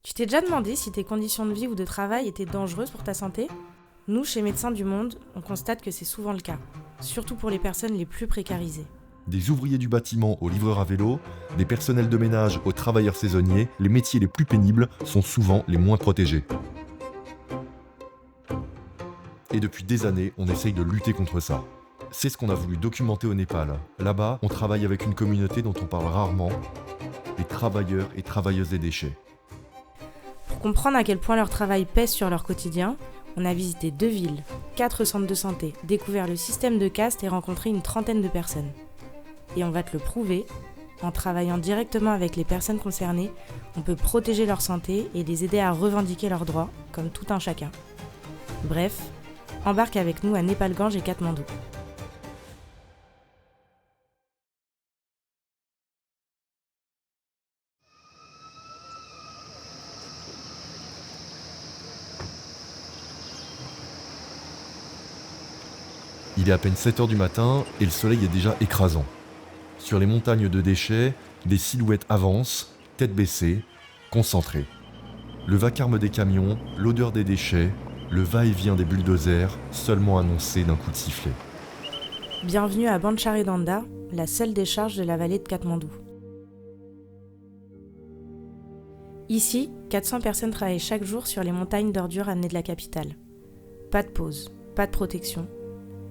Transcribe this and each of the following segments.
Tu t'es déjà demandé si tes conditions de vie ou de travail étaient dangereuses pour ta santé ? Nous, chez Médecins du Monde, on constate que c'est souvent le cas, surtout pour les personnes les plus précarisées. Des ouvriers du bâtiment aux livreurs à vélo, des personnels de ménage aux travailleurs saisonniers, les métiers les plus pénibles sont souvent les moins protégés. Et depuis des années, on essaye de lutter contre ça. C'est ce qu'on a voulu documenter au Népal. Là-bas, on travaille avec une communauté dont on parle rarement, les travailleurs et travailleuses des déchets. Pour comprendre à quel point leur travail pèse sur leur quotidien, on a visité 2 villes, 4 centres de santé, découvert le système de caste et rencontré une trentaine de personnes. Et on va te le prouver, en travaillant directement avec les personnes concernées, on peut protéger leur santé et les aider à revendiquer leurs droits, comme tout un chacun. Bref, embarque avec nous à Népal-Ganj et Katmandou. Il est à peine 7h du matin et le soleil est déjà écrasant. Sur les montagnes de déchets, des silhouettes avancent, tête baissée, concentrées. Le vacarme des camions, l'odeur des déchets, le va-et-vient des bulldozers, seulement annoncé d'un coup de sifflet. Bienvenue à Bancharedanda, la seule décharge de la vallée de Katmandou. Ici, 400 personnes travaillent chaque jour sur les montagnes d'ordures amenées de la capitale. Pas de pause, pas de protection.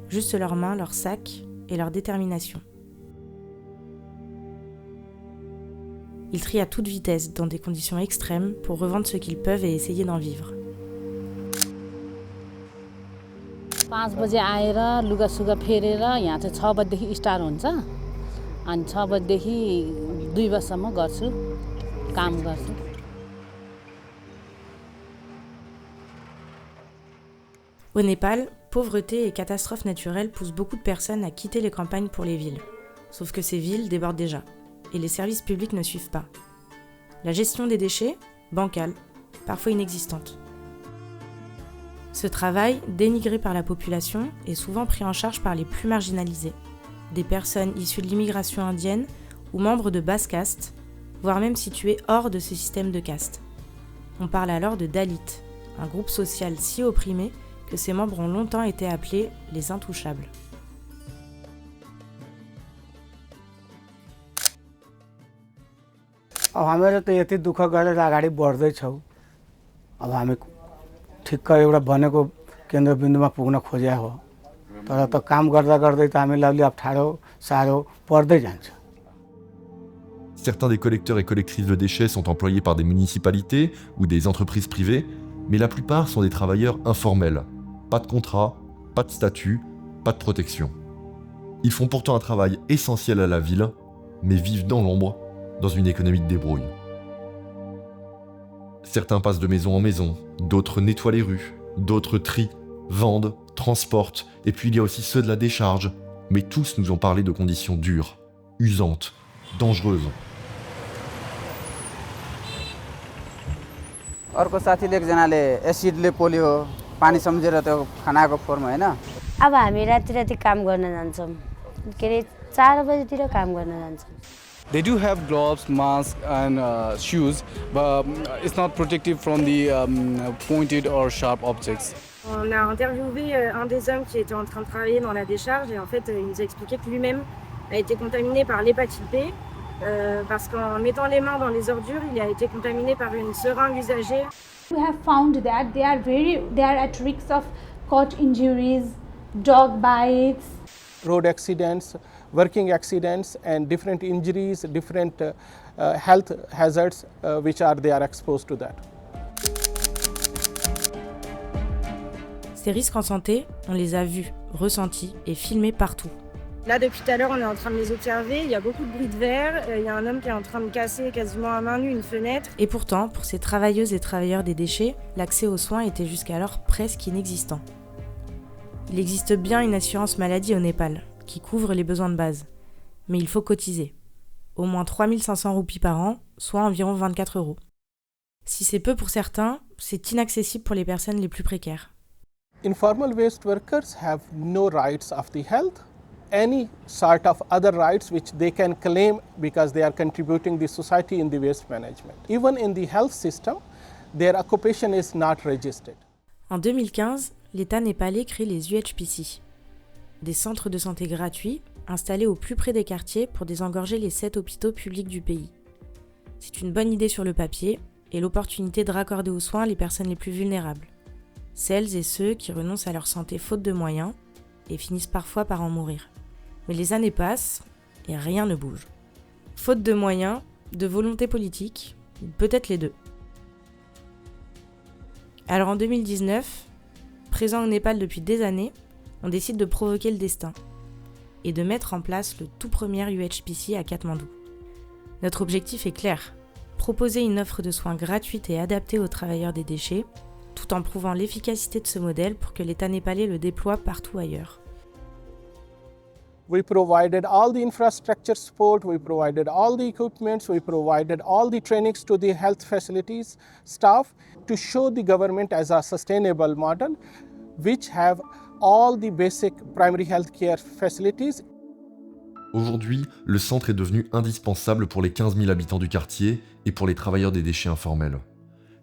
Juste leurs mains, leurs sacs et leur détermination. Ils trient à toute vitesse, dans des conditions extrêmes, pour revendre ce qu'ils peuvent et essayer d'en vivre. 5 बजे आएर लुगासुगा फेरेर यहाँ चाहिँ 6 बजेदेखि स्टार्ट हुन्छ अनि 6 बजेदेखि 2 बजेसम्म गर्छु काम गर्छु. Au Népal, pauvreté et catastrophes naturelles poussent beaucoup de personnes à quitter les campagnes pour les villes. Sauf que ces villes débordent déjà, et les services publics ne suivent pas. La gestion des déchets, bancale, parfois inexistante. Ce travail, dénigré par la population, est souvent pris en charge par les plus marginalisés, des personnes issues de l'immigration indienne ou membres de basse caste, voire même situées hors de ce système de caste. On parle alors de Dalits, un groupe social si opprimé que ses membres ont longtemps été appelés les intouchables. अब हामीहरू त यति दुःख गरेर अगाडि बढ्दैछौँ अब हामी ठिक्क एउटा भनेको केन्द्रबिन्दुमा पुग्न खोज्या हो तर त काम गर्दा गर्दै त हामीलाई अलि अप्ठ्यारो साह्रो पर्दै जान्छ. Certains des collecteurs et collectrices de déchets sont employés par des municipalités ou des entreprises privées, mais la plupart sont des travailleurs informels. Pas de contrat, pas de statut, pas de protection. Ils font pourtant un travail essentiel à la ville, mais vivent dans l'ombre, dans une économie de débrouille. Certains passent de maison en maison, d'autres nettoient les rues, d'autres trient, vendent, transportent, et puis il y a aussi ceux de la décharge, mais tous nous ont parlé de conditions dures, usantes, dangereuses. अर्को साथीले एकजनाले एसिडले पोल्यो पानी सम्झेर त्यो खानाको फोर्म हैन. अब हामी राति काम गर्न जान्छौँ के रे 4 बजेतिर काम गर्न जान्छौँ. They do have gloves, masks and shoes, but it's not protective from the pointed or sharp objects. On a interviewé un des hommes qui était en train de travailler dans la décharge et en fait il nous a expliqué que lui-même a été contaminé par l'hépatite B parce qu'en mettant les mains dans les ordures, il a été contaminé par une seringue usagée. We have found that they are at risk of cut injuries, dog bites, road accidents, working accidents and different injuries, different health hazards which they are exposed to that. Ces risques en santé, on les a vus, ressentis et filmés partout. Là, depuis tout à l'heure, on est en train de les observer. Il y a beaucoup de bruit de verre. Il y a un homme qui est en train de casser quasiment à main nue une fenêtre. Et pourtant, pour ces travailleuses et travailleurs des déchets, l'accès aux soins était jusqu'alors presque inexistant. Il existe bien une assurance maladie au Népal, qui couvre les besoins de base. Mais il faut cotiser. Au moins 3500 roupies par an, soit environ 24 €. Si c'est peu pour certains, c'est inaccessible pour les personnes les plus précaires. Informal waste workers have no rights of the health, any sort of other rights which they can claim because they are contributing the society in the waste management. Even in the health system, their occupation is not registered. En 2015, l'État népalais crée les UHPC, des centres de santé gratuits installés au plus près des quartiers pour désengorger les 7 hôpitaux publics du pays. C'est une bonne idée sur le papier et l'opportunité de raccorder aux soins les personnes les plus vulnérables, celles et ceux qui renoncent à leur santé faute de moyens et finissent parfois par en mourir. Mais les années passent et rien ne bouge. Faute de moyens, de volonté politique, ou peut-être les deux. Alors en 2019, présent au Népal depuis des années, on décide de provoquer le destin et de mettre en place le tout premier UHPC à Katmandou. Notre objectif est clair, proposer une offre de soins gratuite et adaptée aux travailleurs des déchets, tout en prouvant l'efficacité de ce modèle pour que l'État népalais le déploie partout ailleurs. We provided all the infrastructure support, we provided all the equipments, we provided all the trainings to the health facilities staff to show the government as a sustainable model which have all the basic primary health care facilities. Aujourd'hui, le centre est devenu indispensable pour les 15 000 habitants du quartier et pour les travailleurs des déchets informels.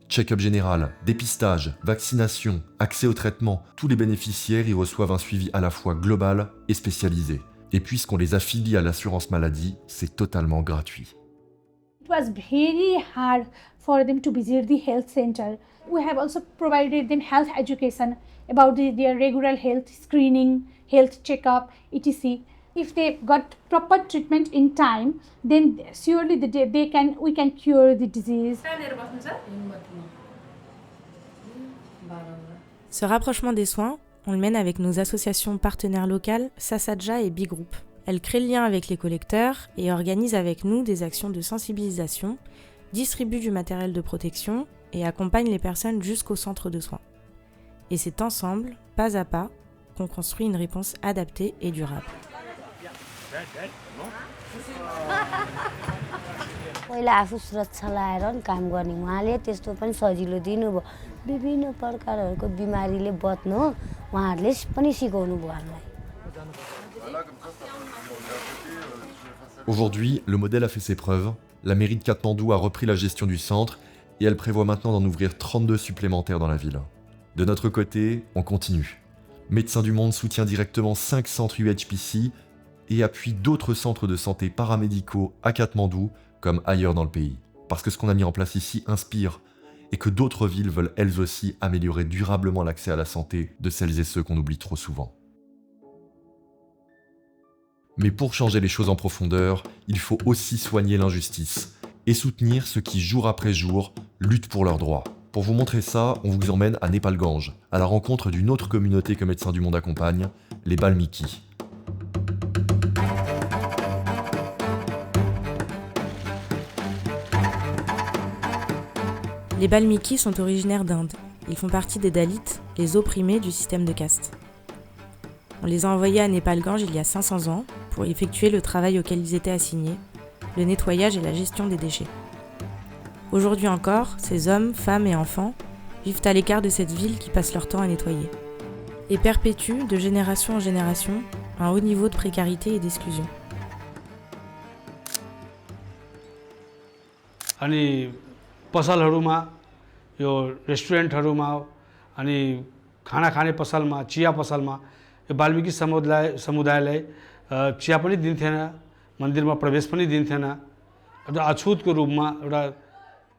Check-up général, dépistage, vaccination, accès au traitement, tous les bénéficiaires y reçoivent un suivi à la fois global et spécialisé. Et puisqu'on les affilie à l'assurance maladie, c'est totalement gratuit. It was very hard for them to visit the health center. We have also provided them health education about their regular health screening, health checkup, etc. If they got proper treatment in time, then surely we can cure the disease. Ce rapprochement des soins, on le mène avec nos associations partenaires locales Sasadja et B-Group. Elles créent le lien avec les collecteurs et organisent avec nous des actions de sensibilisation, distribuent du matériel de protection et accompagnent les personnes jusqu'au centre de soins. Et c'est ensemble, pas à pas, qu'on construit une réponse adaptée et durable. पहिला आफू सुरक्षा लाएर नि काम गर्ने उहाँले त्यस्तो पनि सजिलो दिनुभयो विभिन्न प्रकारहरूको बिमारीले बच्नु उहाँहरूले पनि सिकाउनु भयो हामीलाई. Aujourd'hui, le modèle a fait ses preuves, la mairie de Katmandou a repris la gestion du centre et elle prévoit maintenant d'en ouvrir 32 supplémentaires dans la ville. De notre côté, on continue. Médecins du Monde soutient directement 5 centres UHPC et appuie d'autres centres de santé paramédicaux à Katmandou comme ailleurs dans le pays. Parce que ce qu'on a mis en place ici inspire et que d'autres villes veulent elles aussi améliorer durablement l'accès à la santé de celles et ceux qu'on oublie trop souvent. Mais pour changer les choses en profondeur, il faut aussi soigner l'injustice et soutenir ceux qui, jour après jour, luttent pour leurs droits. Pour vous montrer ça, on vous emmène à Népal-Ganj, à la rencontre d'une autre communauté que Médecins du Monde accompagne, les Balmiki. Les Balmiki sont originaires d'Inde. Ils font partie des Dalits, les opprimés du système de caste. On les a envoyés à Népal-Ganj il y a 500 ans pour effectuer le travail auquel ils étaient assignés, le nettoyage et la gestion des déchets. Aujourd'hui encore, ces hommes, femmes et enfants vivent à l'écart de cette ville qui passe leur temps à nettoyer et perpétuent de génération en génération un haut niveau de précarité et d'exclusion. अनि पसलहरुमा यो रेस्टुरेन्टहरुमा अनि खाना खाने पसलमा चिया पसलमा यो वाल्मीकि समुदायलाई चिया पनि दिन्थेन मन्दिरमा प्रवेश पनि दिन्थेन एउटा अछुतको रूपमा एउटा.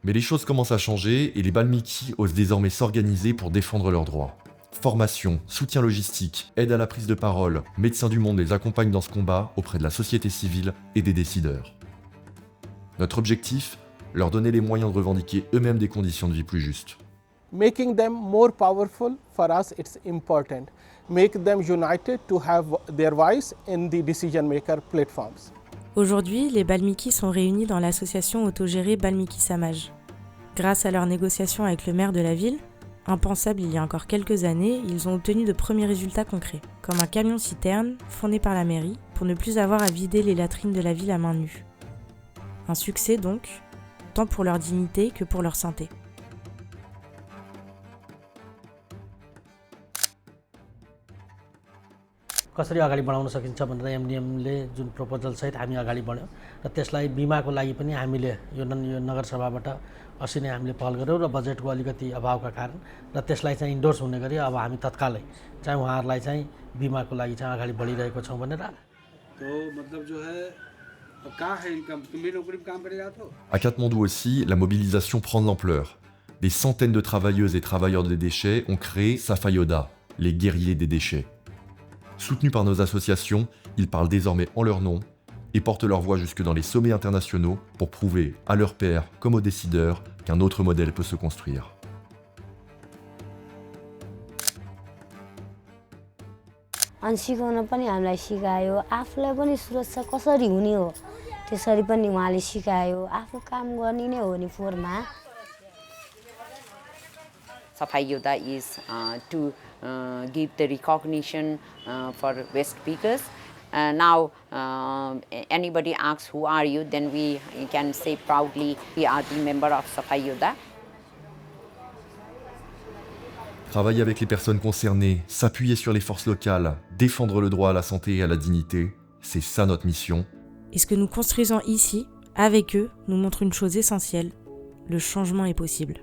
Mais les choses commencent à changer et les Balmiki osent désormais s'organiser pour défendre leurs droits. Formation, soutien logistique, aide à la prise de parole, Médecins du Monde les accompagnent dans ce combat auprès de la société civile et des décideurs. Notre objectif, leur donner les moyens de revendiquer eux-mêmes des conditions de vie plus justes. Making them more powerful, for us it's important. Make them united to have their voice in the decision-maker platforms. Aujourd'hui, les Balmiki sont réunis dans l'association autogérée Balmiki Samaj. Grâce à leurs négociations avec le maire de la ville, impensable il y a encore quelques années, ils ont obtenu de premiers résultats concrets, comme un camion-citerne fourni par la mairie pour ne plus avoir à vider les latrines de la ville à main nue. Un succès donc, tant pour leur dignité que pour leur santé. कसरी अगाडि बढाउन सकिन्छ भनेर एमडिएमले जुन प्रपोजलसहित हामी अगाडि बढ्यौँ र त्यसलाई बिमाको लागि पनि हामीले यो नगरसभाबाट असी नै हामीले पहल गऱ्यौँ र बजेटको अलिकति अभावका कारण र त्यसलाई चाहिँ इन्डोर्स हुने गरी अब हामी तत्कालै चाहिँ उहाँहरूलाई चाहिँ बिमाको लागि चाहिँ अगाडि बढिरहेको छौँ भनेर। तो मतलब जो है अब कहाँ है इनकम, तुम भी नौकरी में काम करे जाते हो? À Katmandou aussi, la mobilisation prend de l'ampleur. Des centaines de travailleuses et travailleurs des déchets ont créé Safayoda, les guerriers des déchets. Soutenus par nos associations, ils parlent désormais en leur nom et portent leur voix jusque dans les sommets internationaux pour prouver à leurs pairs comme aux décideurs qu'un autre modèle peut se construire. अनि सिकाउन पनि हामीलाई सिकायो, आफूलाई पनि सुरक्षा कसरी हुने हो त्यसरी पनि उहाँले सिकायो। आफू काम गर्ने नै हो नि फोरमा। Safayoda is to give the recognition for waste pickers. Now anybody asks who are you, then we can say proudly we are the member of Safayoda. Travailler avec les personnes concernées, s'appuyer sur les forces locales, défendre le droit à la santé et à la dignité, c'est ça notre mission. Et ce que nous construisons ici, avec eux, nous montre une chose essentielle, le changement est possible.